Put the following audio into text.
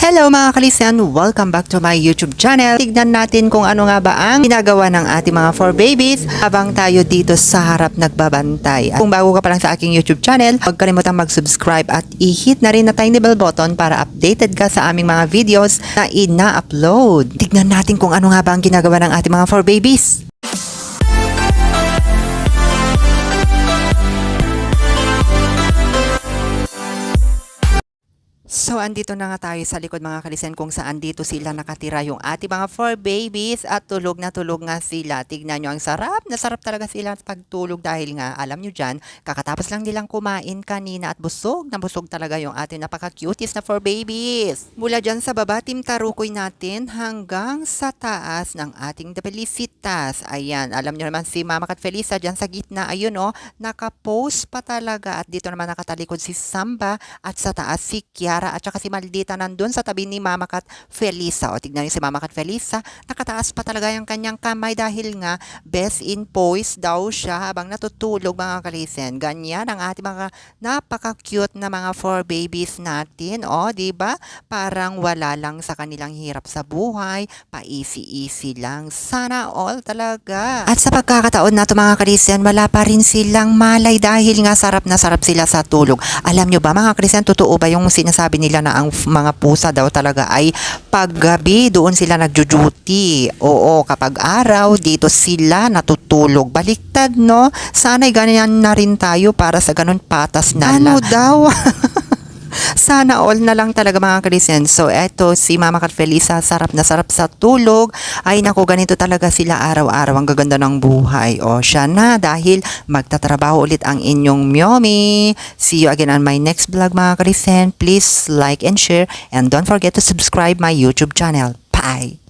Hello mga kalisian! Welcome back to my YouTube channel. Tignan natin kung ano nga ba ang ginagawa ng ating mga 4 babies habang tayo dito sa harap nagbabantay. At kung bago ka pa lang sa aking YouTube channel, huwag kalimutang mag-subscribe at i-hit na rin na tiny bell button para updated ka sa aming mga videos na ina-upload. Tignan natin kung ano nga ba ang ginagawa ng ating mga 4 babies. So, andito na nga tayo sa likod mga kalisen kung saan dito sila nakatira yung ating mga 4 babies at tulog na tulog nga sila. Tignan nyo, ang sarap. Nasarap talaga sila pagtulog dahil nga, alam nyo dyan, kakatapos lang nilang kumain kanina at busog na busog talaga yung ating napaka-cuties na 4 babies. Mula dyan sa baba, Team Tarukoy natin hanggang sa taas ng ating Felicitas. Ayan, alam nyo naman si Mama Kat Felisa dyan sa gitna. Ayun o, nakapost pa talaga at dito naman nakatalikod si Samba at sa taas si Kiara at saka si Maldita nandun sa tabi ni Mama Kat Felisa. O tignan niyo si Mama Kat Felisa, nakataas pa talaga yung kanyang kamay dahil nga best in poise daw siya habang natutulog mga kalisen. Ganyan ang ating mga napaka-cute na mga 4 babies natin. O, di ba? Parang wala lang sa kanilang hirap sa buhay, pa-easy-easy lang. Sana all talaga. At sa pagkakataon na ito mga kalisen, wala pa rin silang malay dahil nga sarap na sarap sila sa tulog. Alam nyo ba mga kalisen, totoo ba yung sinasabi nila na ang mga pusa daw talaga ay paggabi doon sila nagjo-duty. Oo, kapag araw dito sila natutulog. Baliktad, no? Sana'y ganyan na rin tayo para sa ganun patas na lang. Ano daw? Sana all na lang talaga mga kalisen. So eto si Mama Kat Felisa, sarap na sarap sa tulog. Ay naku, ganito talaga sila araw-araw. Ang gaganda ng buhay. O siya na, dahil magtatrabaho ulit ang inyong Myomi. See you again on my next vlog mga kalisen. Please like and share and don't forget to subscribe my YouTube channel. Bye!